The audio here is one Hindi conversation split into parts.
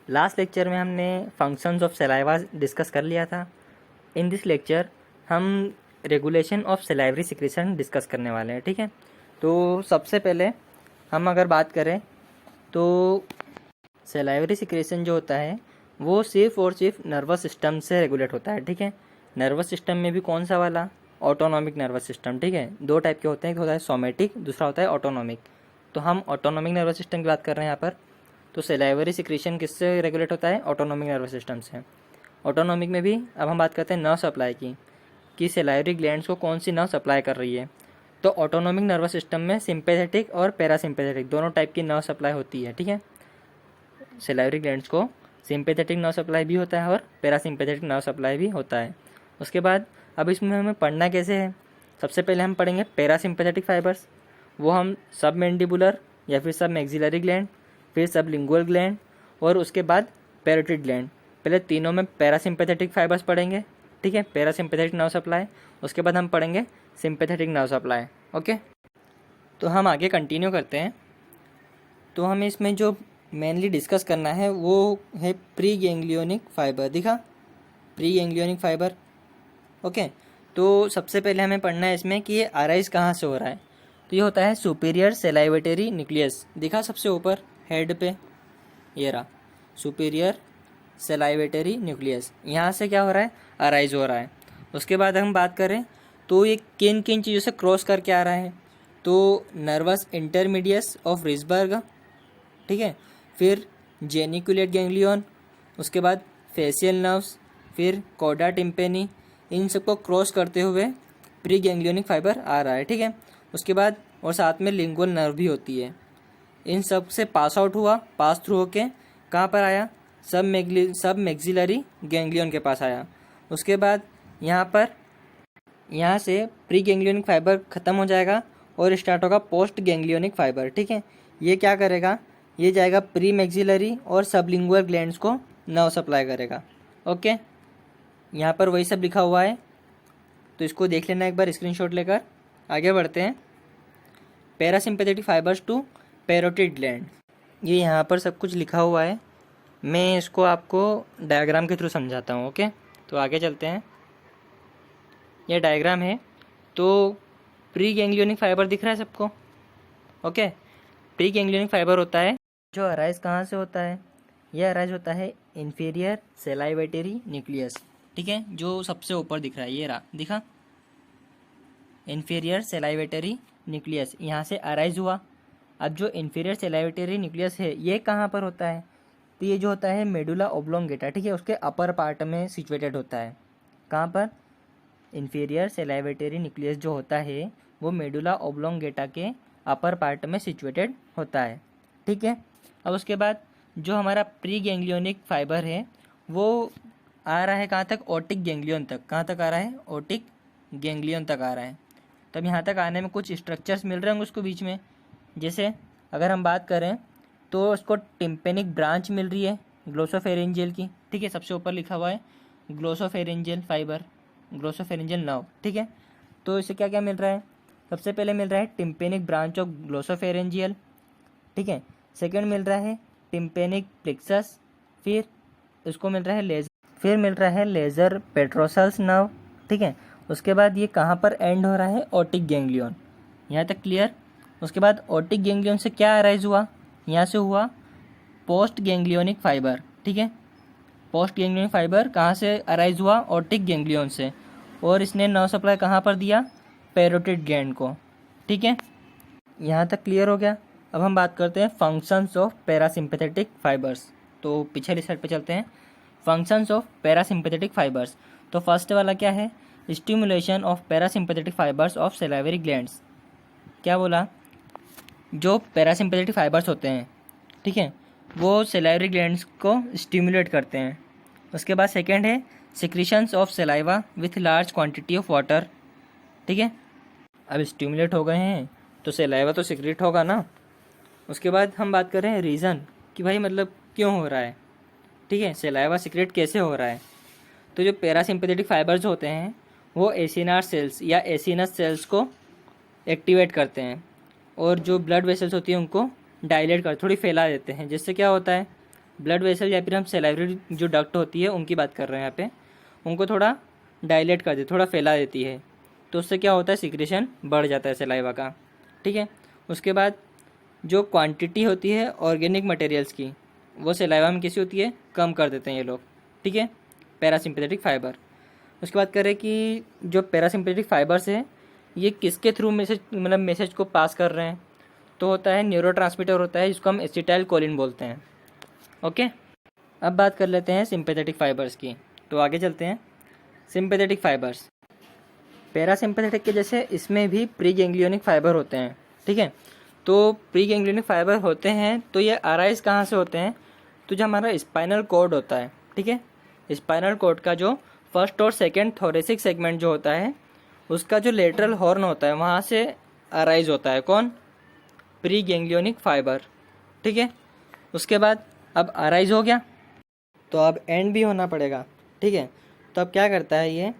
लास्ट लेक्चर में हमने फंक्शंस ऑफ सलाइवा डिस्कस कर लिया था। इन दिस लेक्चर हम regulation of salivary secretion discuss करने वाले हैं। ठीक है, तो सबसे पहले हम अगर बात करें तो सलाइवरी सिक्रेशन जो होता है वो सिर्फ और सिर्फ नर्वस सिस्टम से रेगुलेट होता है। ठीक है, नर्वस सिस्टम में भी कौन सा वाला? Autonomic nervous system. ठीक है, दो टाइप के होते हैं, एक होता है सोमेटिक, दूसरा होता है ऑटोनॉमिक। तो हम ऑटोनॉमिक नर्वस सिस्टम की बात कर रहे हैं यहाँ पर। तो सलाइवरी सिक्रेशन किससे रेगुलेट होता है? ऑटोनॉमिक नर्वस सिस्टम से। ऑटोनॉमिक में भी अब हम बात करते हैं नर्व सप्लाई की, कि सलाइवरी ग्लैंड्स को कौन सी नर्व सप्लाई कर रही है। तो ऑटोनॉमिक नर्वस सिस्टम में सिंपैथेटिक और पैरासिम्पैथेटिक दोनों टाइप की नर्व सप्लाई होती है। ठीक है, सलाइवरी ग्लैंड्स को सिंपैथेटिक नर्व सप्लाई भी होता है और पैरासिम्पैथेटिक नर्व सप्लाई भी होता है। उसके बाद अब इसमें हमें पढ़ना कैसे है? सबसे पहले हम पढ़ेंगे पैरासिम्पैथेटिक फाइबर्स। वो हम सब मैंडिबुलर या फिर सब मैक्सिलरी ग्लैंड, फिर सब लिंगुअल ग्लैंड और उसके बाद पैरोटिड ग्लैंड। पहले तीनों में पैरासिम्पैथेटिक फाइबर्स पढ़ेंगे। ठीक है, पैरासिम्पैथेटिक नर्व सप्लाई, उसके बाद हम पढ़ेंगे सिंपैथेटिक नर्व सप्लाई। ओके, तो हम आगे कंटिन्यू करते हैं। तो हमें इसमें जो मेनली डिस्कस करना है वो है प्री गैंग्लियोनिक फाइबर। दिखा, प्री गैंग्लियोनिक फाइबर। ओके, तो सबसे पहले हमें पढ़ना है इसमें कि ये अराइज कहाँ से हो रहा है। तो ये होता है सुपीरियर सेलाइवेटरी न्यूक्लियस। दिखा सबसे ऊपर हेड पे, ये रहा सुपीरियर सेलाइवेटरी न्यूक्लियस। यहाँ से क्या हो रहा है? अराइज हो रहा है। उसके बाद हम बात करें तो ये किन किन चीज़ों से क्रॉस करके आ रहा है? तो नर्वस इंटरमीडियस ऑफ रिसबर्ग, ठीक है, फिर जेनिकुलेट गैंग्लियन, उसके बाद फेशियल नर्व्स, फिर कोडा टिम्पेनी, इन सबको क्रॉस करते हुए प्री गैंग्लियोनिक फाइबर आ रहा है। ठीक है, उसके बाद और साथ में लिंगुअल नर्व भी होती है। इन सब से पास आउट हुआ, पास थ्रू होके कहाँ पर आया? सब मैक्सिलरी गैंग्लियन के पास आया। उसके बाद यहाँ से प्री गैंग्लियोनिक फाइबर ख़त्म हो जाएगा और स्टार्ट होगा पोस्ट गैंग्लियोनिक फाइबर। ठीक है, ये क्या करेगा? ये जाएगा प्री मैक्सिलरी और सबलिंगुअल ग्लैंड्स को नर्व सप्लाई करेगा। ओके, यहाँ पर वही सब लिखा हुआ है, तो इसको देख लेना एक बार स्क्रीनशॉट लेकर। आगे बढ़ते हैं। Parasympathetic fibres to parotid gland, ये यहाँ पर सब कुछ लिखा हुआ है। मैं इसको आपको डायग्राम के थ्रू समझाता हूँ। ओके, तो आगे चलते हैं। ये डायग्राम है। तो प्री गैंग्लियोनिक फाइबर दिख रहा है सबको? ओके, प्री गैंग्लियोनिक फाइबर होता है जो अराइज कहाँ से होता है? यह अराइज होता है इन्फीरियर सेलाइवेटरी न्यूक्लियस। ठीक है, जो सबसे ऊपर दिख रहा है, ये रहा, दिखा, इन्फीरियर सेलाइवेटरी न्यूक्लियस यहाँ से अराइज हुआ। अब जो इन्फीरियर सेलाइवेटरी न्यूक्लियस है ये कहाँ पर होता है? तो ये जो होता है मेडुला ओब्लोंगेटा। ठीक है, उसके अपर पार्ट में सिचुएटेड होता है। कहाँ पर? इन्फीरियर सेलाइवेटरी न्यूक्लियस जो होता है वो मेडुला ओब्लोंगेटा के अपर पार्ट में सिचुएटेड होता है। ठीक है, अब उसके बाद जो हमारा प्री गैंग्लियोनिक फाइबर है वो आ रहा है कहाँ तक? ओटिक गैंग्लियन तक। कहाँ तक आ रहा है? ओटिक गैंग्लियन तक आ रहा है। तब यहाँ तक आने में कुछ स्ट्रक्चर्स मिल रहे होंगे उसको बीच में। जैसे अगर हम बात करें तो उसको टिम्पेनिक ब्रांच मिल रही है ग्लोसोफेरेंजियल की। ठीक है, सबसे ऊपर लिखा हुआ है ग्लोसोफेरेंजियल फाइबर, ग्लोसोफेरेंजियल नर्व। ठीक है, तो इसे क्या क्या मिल रहा है? सबसे पहले मिल रहा है टिम्पेनिक ब्रांच ऑफ ग्लोसोफेरेंजियल। ठीक है, सेकंड मिल रहा है टिम्पेनिक प्लेक्सस, फिर उसको मिल रहा है लेजर पेट्रोसल्स नर्व। ठीक है, उसके बाद ये कहाँ पर एंड हो रहा है? Otic ganglion. यहाँ तक क्लियर? उसके बाद ओटिक गैंग्लियन से क्या अराइज हुआ? यहाँ से हुआ पोस्ट गैंग्लियोनिक फाइबर। ठीक है, पोस्ट गैंग्लियोनिक फाइबर कहाँ से अराइज हुआ? ओटिक गैंग्लियन से, और इसने नर्व सप्लाई कहाँ पर दिया? पैरोटिड ग्लैंड को। ठीक है, यहाँ तक क्लियर हो गया। अब हम बात करते हैं फंक्शंस ऑफ पैरासिम्पैथेटिक फाइबर्स। तो पिछले साइड पे चलते हैं। फंक्शंस ऑफ पैरासिम्पैथेटिक फाइबर्स, तो फर्स्ट वाला क्या है? Stimulation of parasympathetic fibres of salivary glands. क्या बोला? जो पैरासिम्पैथेटिक फाइबर्स होते हैं, ठीक है, वो सलाइवरी ग्लैंड्स को स्टिमुलेट करते हैं। उसके बाद सेकेंड है secretions of saliva with large quantity of water. ठीक है, अब स्टिमुलेट हो गए हैं तो सलाइवा तो सिक्रीट होगा ना। उसके बाद हम बात करें रीज़न कि भाई मतलब क्यों हो रहा है। ठीक है, सलाइवा सिक्रेट कैसे हो रहा है? तो जो पैरासिम्पैथेटिक फाइबर्स होते हैं वो एसिनार सेल्स या एसिनस सेल्स को एक्टिवेट करते हैं और जो ब्लड वेसल्स होती हैं उनको डायलेट कर, थोड़ी फैला देते हैं, जिससे क्या होता है? ब्लड वेसल या फिर हम सलाइवरी जो डक्ट होती है उनकी बात कर रहे हैं यहाँ पे, उनको थोड़ा डायलेट कर देती, थोड़ा फैला देती है, तो उससे क्या होता है, सिक्रेशन बढ़ जाता है सलाइवा का। ठीक है, उसके बाद जो क्वांटिटी होती है ऑर्गेनिक मटेरियल्स की, वो सलाइवा में कैसी होती है, कम कर देते हैं ये लोग। ठीक है, पैरासिम्पैथेटिक फाइबर। उसके बाद करें कि जो पैरासिम्पैथेटिक फाइबर्स है ये किसके थ्रू मैसेज, मतलब मैसेज को पास कर रहे हैं, तो होता है न्यूरोट्रांसमीटर होता है जिसको हम एसिटाइल कोलिन बोलते हैं। ओके, अब बात कर लेते हैं सिंपैथेटिक फाइबर्स की, तो आगे चलते हैं। सिंपैथेटिक फाइबर्स पैरासिम्पैथेटिक के जैसे इसमें भी प्री गैंग्लियोनिक फाइबर होते हैं। ठीक है, तो प्री गैंग्लियोनिक फाइबर होते हैं तो ये अराइज कहाँ से होते हैं, तो जो हमारा स्पाइनल कॉर्ड होता है, ठीक है, स्पाइनल कॉर्ड का जो फर्स्ट और सेकेंड थोरेसिक सेगमेंट जो होता है उसका जो लेटरल हॉर्न होता है वहाँ से अराइज होता है। कौन, प्री गैंग्लियोनिक फाइबर। ठीक है, उसके बाद अब अराइज हो गया तो अब एंड भी होना पड़ेगा। ठीक है, तो अब क्या करता है ये,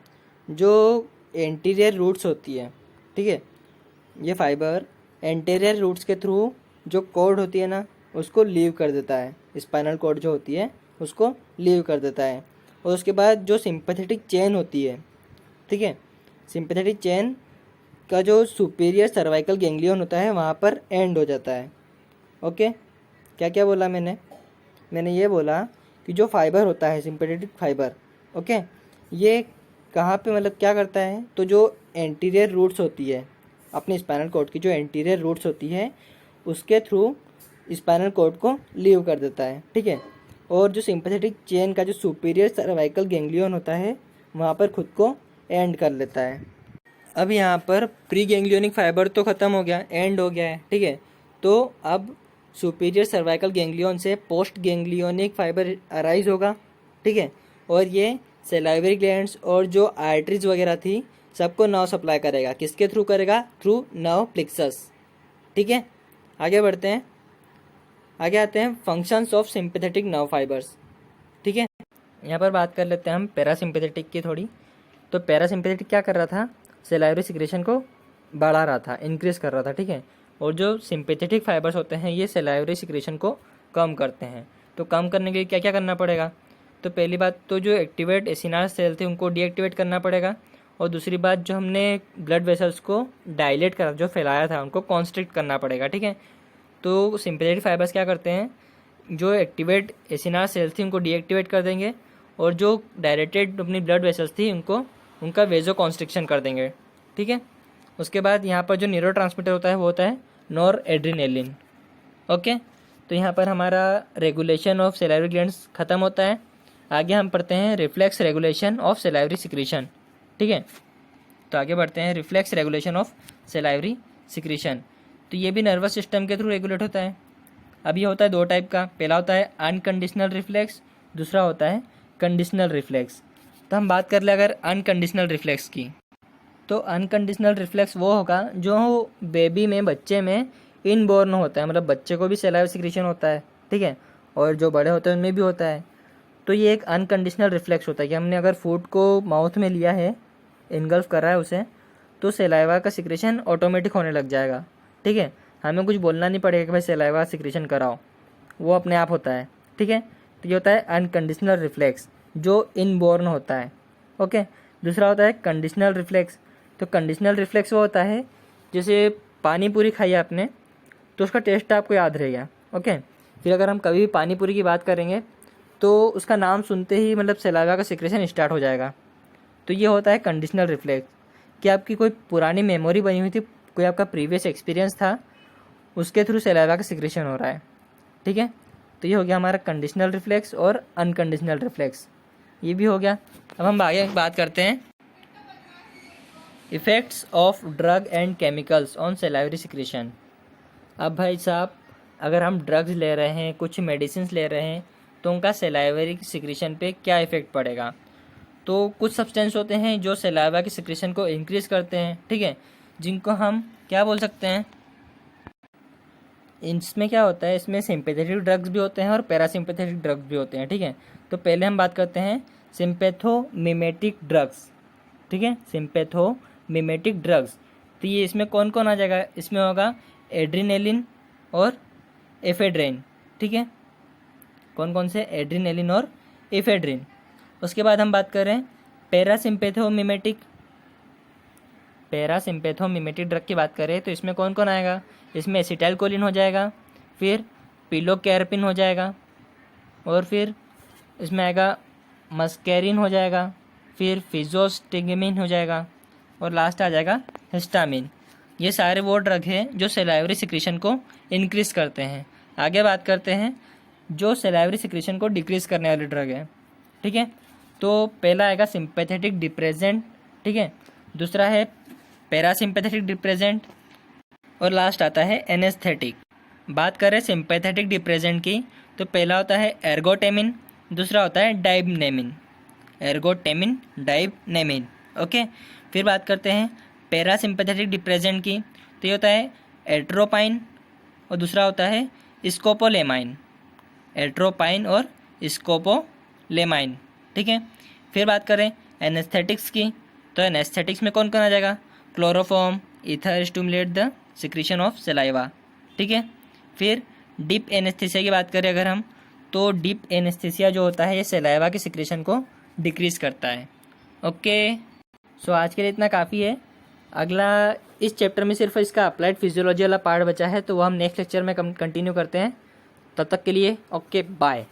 जो एंटीरियर रूट्स होती है, ठीक है, ये फाइबर एंटीरियर रूट्स के थ्रू जो कॉर्ड होती है ना उसको लीव कर देता है, स्पाइनल कॉर्ड जो होती है उसको लीव कर देता है। और उसके बाद जो सिंपैथेटिक चेन होती है, ठीक है, सिंपैथेटिक चेन का जो सुपीरियर सर्वाइकल गैंग्लियन होता है वहाँ पर एंड हो जाता है। ओके, क्या क्या बोला मैंने ये बोला कि जो फाइबर होता है सिंपैथेटिक फाइबर, ओके, ये कहाँ पे मतलब क्या करता है, तो जो एंटीरियर रूट्स होती है अपने स्पाइनल कॉर्ड की, जो एंटीरियर रूट्स होती है उसके थ्रू स्पाइनल कॉर्ड को लीव कर देता है। ठीक है, और जो सिंपैथेटिक चेन का जो सुपीरियर सर्वाइकल गैंग्लियन होता है वहाँ पर खुद को एंड कर लेता है। अब यहाँ पर प्री गैंग्लियोनिक फाइबर तो ख़त्म हो गया, एंड हो गया है। ठीक है, तो अब सुपीरियर सर्वाइकल गैंग्लियन से पोस्ट गैंग्लियोनिक फाइबर अराइज होगा। ठीक है, और ये सलाइवरी ग्लैंड्स और जो आर्टरीज वगैरह थी सबको नर्व सप्लाई करेगा। किसके थ्रू करेगा, थ्रू नर्व प्लेक्सस। ठीक है, आगे बढ़ते हैं, आगे आते हैं functions of sympathetic nerve fibres. ठीक है, यहाँ पर बात कर लेते हैं हम पैरासिम्पैथेटिक की थोड़ी। तो पैरासिम्पैथेटिक क्या कर रहा था, सलाइवरी सिक्रेशन को बढ़ा रहा था, इंक्रीज कर रहा था। ठीक है, और जो सिंपैथेटिक फाइबर्स होते हैं ये सलाइवरी सिक्रेशन को कम करते हैं। तो कम करने के लिए क्या क्या करना पड़ेगा, तो पहली बात तो जो एक्टिवेट एसिनार सेल थे उनको डीएक्टिवेट करना पड़ेगा, और दूसरी बात जो हमने ब्लड वेसल्स को डायलेट करा, जो फैलाया था, उनको कॉन्स्ट्रिक्ट करना पड़ेगा। ठीक है, तो सिंपैथेटिक फाइबर्स क्या करते हैं, जो एक्टिवेट एसिनार सेल्स थी उनको डीएक्टिवेट कर देंगे, और जो डायलेटेड अपनी ब्लड वेसल्स थी उनको उनका वेजो कॉन्स्ट्रिक्शन कर देंगे। ठीक है, उसके बाद यहाँ पर जो न्यूरोट्रांसमीटर होता है वो होता है नॉर एड्रीनेलिन। ओके, तो यहाँ पर हमारा रेगुलेशन ऑफ सलाइवरी ग्लैंड्स खत्म होता है। आगे हम पढ़ते हैं reflex regulation of salivary secretion. ठीक है, तो आगे बढ़ते हैं reflex regulation of salivary secretion. तो ये भी नर्वस सिस्टम के थ्रू रेगुलेट होता है। अब ये होता है दो टाइप का, पहला होता है अनकंडीशनल रिफ्लेक्स, दूसरा होता है कंडीशनल रिफ्लेक्स। तो हम बात कर ले अगर अनकंडीशनल रिफ्लेक्स की, तो अनकंडीशनल रिफ्लेक्स वो होगा जो बेबी में, बच्चे में इनबॉर्न होता है, मतलब बच्चे को भी सलाइवा सिक्रीशन होता है। ठीक है, और जो बड़े होते हैं उनमें भी होता है। तो ये एक अनकंडीशनल रिफ्लेक्स होता है कि हमने अगर फूड को माउथ में लिया है, इनगल्फ कर रहा है उसे, तो सलाइवा का सिक्रेशन ऑटोमेटिक होने लग जाएगा। ठीक है, हमें कुछ बोलना नहीं पड़ेगा कि भाई सलाइवा सिक्रेशन कराओ, वो अपने आप होता है। ठीक है, तो ये होता है अनकंडीशनल रिफ्लेक्स जो इनबॉर्न होता है। ओके, दूसरा होता है कंडीशनल रिफ्लेक्स। तो कंडीशनल रिफ्लेक्स वो होता है जैसे पानी पूरी खाई आपने तो उसका टेस्ट आपको याद रहेगा। ओके, फिर अगर हम कभी भी पानी पूरी की बात करेंगे तो उसका नाम सुनते ही मतलब सलाइवा का सिक्रेशन स्टार्ट हो जाएगा। तो ये होता है कंडीशनल रिफ्लेक्स कि आपकी कोई पुरानी मेमोरी बनी हुई थी, कोई आपका प्रीवियस एक्सपीरियंस था, उसके थ्रू सलाइवा का सिक्रेशन हो रहा है। ठीक है, तो ये हो गया हमारा कंडीशनल रिफ्लेक्स और अनकंडीशनल रिफ्लेक्स, ये भी हो गया। अब हम आगे बात करते हैं effects of drug and chemicals on salivary secretion. अब भाई साहब, अगर हम ड्रग्स ले रहे हैं, कुछ मेडिसिन ले रहे हैं, तो उनका सलाइवरी सिक्रेशन पे क्या इफ़ेक्ट पड़ेगा। तो कुछ सब्सटेंस होते हैं जो सलाइवा की सिक्रेशन को इंक्रीज़ करते हैं। ठीक है, जिनको हम क्या बोल सकते हैं, इसमें क्या होता है, इसमें सिंपैथेटिक ड्रग्स भी होते हैं और पैरासिम्पैथेटिक ड्रग्स भी होते हैं। ठीक है, तो पहले हम बात करते हैं सिम्पैथोमिमेटिक ड्रग्स। ठीक है, सिम्पैथोमिमेटिक ड्रग्स, तो ये इसमें कौन कौन आ जाएगा, इसमें होगा एड्रीनेलिन और एफेड्रेन। ठीक है, कौन कौन से, एड्रीनेलिन और इफेड्रिन। उसके बाद हम बात करें पैरासिम्पैथोमिमेटिक ड्रग की बात करें तो इसमें कौन कौन आएगा, इसमें एसिटाइलकोलिन हो जाएगा, फिर पिलोकैरपिन हो जाएगा, और फिर इसमें आएगा मस्कैरिन हो जाएगा, फिर फिजोस्टिगमिन हो जाएगा, और लास्ट आ जाएगा हिस्टामिन। ये सारे वो ड्रग हैं जो सलाइवरी सिक्रीशन को इंक्रीज करते हैं। आगे बात करते हैं जो सलाइवरी सिक्रीशन को डिक्रीज करने वाले ड्रग हैं, ठीक है। तो पहला आएगा सिंपैथेटिक डिप्रेसेंट, ठीक है, दूसरा है पैरासिम्पैथेटिक डिप्रेसेंट, और लास्ट आता है एनेस्थेटिक। बात करें सिंपैथेटिक डिप्रेसेंट की तो पहला होता है एर्गोटेमिन, दूसरा होता है डाइबनेमिन, डाइबनेमिन, ओके। फिर बात करते हैं पैरासिम्पैथेटिक डिप्रेसेंट की, तो ये होता है एट्रोपाइन और दूसरा होता है स्कोपोलेमाइन, एट्रोपाइन और स्कोपोलेमाइन, ठीक है। फिर बात करें एनेस्थेटिक्स की, तो एनेस्थेटिक्स में कौन कौन आ जाएगा, chloroform, ether stimulate the secretion of saliva, ठीक है। फिर डीप एनेस्थीसिया की बात करें अगर हम, तो डीप एनेस्थीसिया जो होता है ये सलाइवा की सिक्रीशन को डिक्रीज करता है, ओके। सो आज के लिए इतना काफ़ी है। अगला इस चैप्टर में सिर्फ इसका अप्लाइड फिजियोलॉजी वाला पार्ट बचा है, तो वो हम नेक्स्ट लेक्चर में कंटिन्यू करते हैं। तब तक के लिए ओके, बाय।